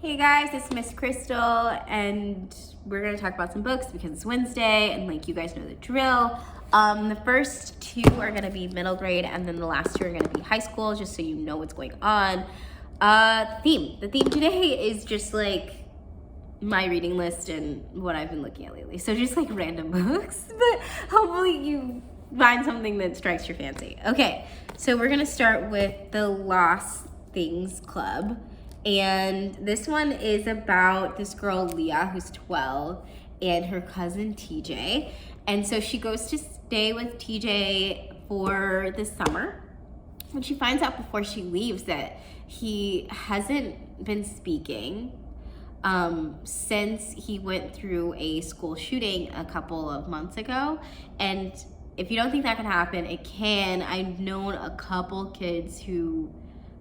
Hey guys, it's Miss Crystal, and we're gonna talk about some books because it's Wednesday, and like you guys know the drill. The first two are gonna be middle grade, and then the last two are gonna be high school, just so you know what's going on. The theme today is just like my reading list and what I've been looking at lately. So just like random books, but hopefully you find something that strikes your fancy. Okay, so we're gonna start with the Lost Things Club. And this one is about this girl, Leah, who's 12, and her cousin, TJ. And so she goes to stay with TJ for the summer. And she finds out before she leaves that he hasn't been speaking since he went through a school shooting a couple of months ago. And if you don't think that can happen, it can. I've known a couple kids who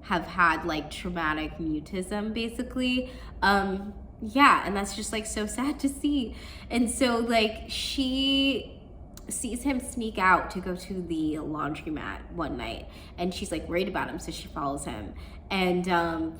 have had like traumatic mutism basically. Yeah, and that's just like so sad to see. And so like she sees him sneak out to go to the laundromat one night, and she's like worried about him, so she follows him and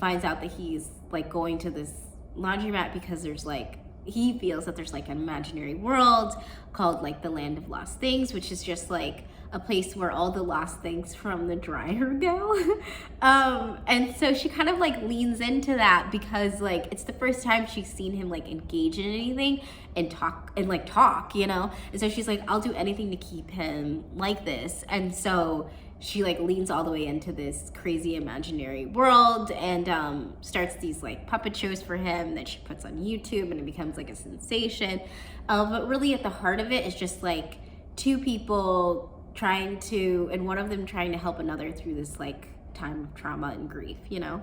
finds out that he's like going to this laundromat because there's like he feels that there's like an imaginary world called like the Land of Lost Things, which is just like a place where all the lost things from the dryer go. And so she kind of like leans into that because like it's the first time she's seen him like engage in anything and talk, you know? And so she's like, I'll do anything to keep him like this. And so she like leans all the way into this crazy imaginary world and starts these like puppet shows for him that she puts on YouTube, and it becomes like a sensation. But really at the heart of it is just like two people trying to, and one of them trying to help another through this like time of trauma and grief, you know?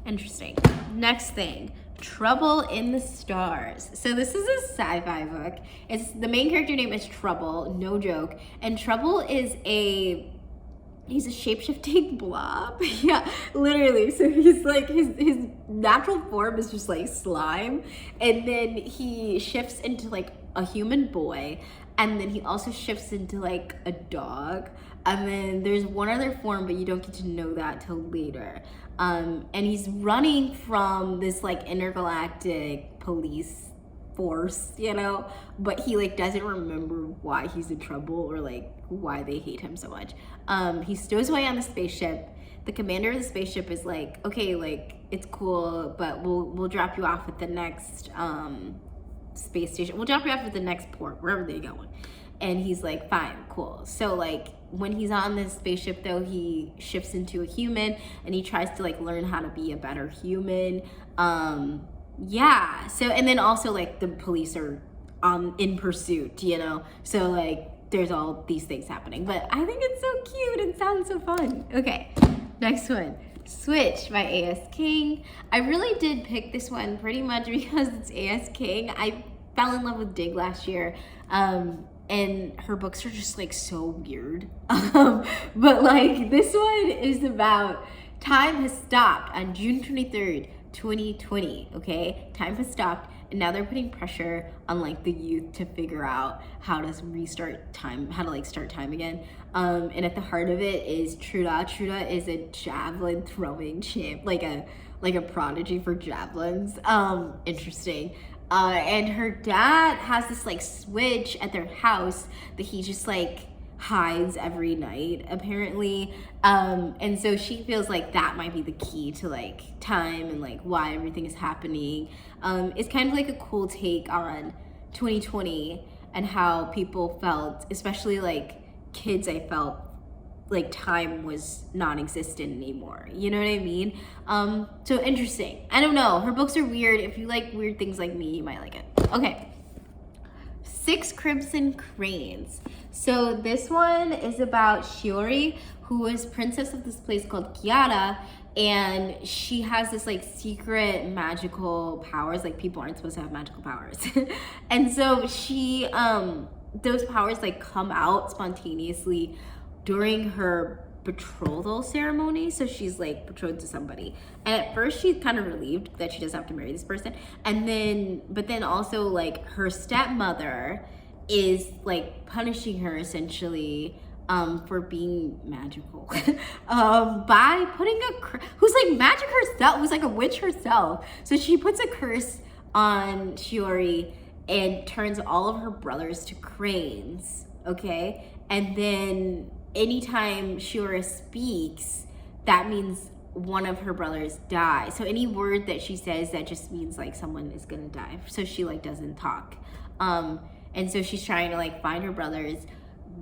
Interesting. Next thing, Trouble in the Stars. So this is a sci-fi book. It's the main character name is Trouble, no joke. And Trouble is he's a shape-shifting blob. Yeah, literally. So he's like, his natural form is just like slime. And then he shifts into like a human boy. And then he also shifts into like a dog. And then there's one other form, but you don't get to know that till later. And he's running from this like intergalactic police force, you know, but he like doesn't remember why he's in trouble or like why they hate him so much. He stows away on the spaceship. The commander of the spaceship is like, okay, like it's cool, but we'll drop you off at the next space station. We'll drop you off at the next port, wherever they're going. And he's like, fine, cool. So like when he's on this spaceship though, he shifts into a human and he tries to like learn how to be a better human. Yeah, so and then also like the police are in pursuit, you know, so like there's all these things happening, but I think it's so cute and sounds so fun. Okay, next one, Switch by A.S. King. I really did pick this one pretty much because it's A.S. King. I fell in love with Dig last year, and her books are just like so weird. But like this one is about time has stopped on June 23rd, 2020, okay? Time has stopped, and now they're putting pressure on like the youth to figure out how to restart time, how to like start time again. And at the heart of it is Truda. Truda is a javelin throwing champ, like a prodigy for javelins. Interesting. And her dad has this like switch at their house that he just like hides every night apparently, and so she feels like that might be the key to like time and like why everything is happening. It's kind of like a cool take on 2020 and how people felt, especially like kids. I felt like time was non-existent anymore, you know what I mean? So interesting. I don't know, her books are weird. If you like weird things like me, you might like it. Okay, Six Crimson Cranes. So this one is about Shiori, who is princess of this place called Kiara, and she has this like secret magical powers. Like people aren't supposed to have magical powers. And so she those powers like come out spontaneously during her betrothal ceremony. So she's like betrothed to somebody, and at first she's kind of relieved that she doesn't have to marry this person, and then but then also like her stepmother is like punishing her essentially for being magical by putting who's like magic herself, who's like a witch herself. So she puts a curse on Shiori and turns all of her brothers to cranes, okay? And then anytime Shiori speaks, that means one of her brothers dies. So any word that she says, that just means like someone is gonna die. So she like doesn't talk. And so she's trying to like find her brothers,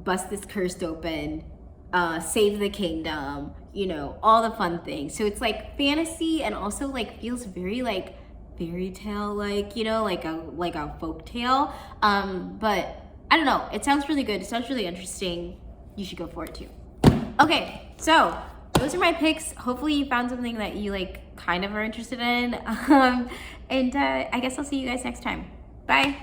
bust this curse open, save the kingdom, you know, all the fun things. So it's like fantasy and also like feels very like fairy tale, like, you know, like a folk tale. But I don't know, it sounds really good. It sounds really interesting. You should go for it too. Okay, so those are my picks. Hopefully you found something that you like kind of are interested in. And I guess I'll see you guys next time. Bye.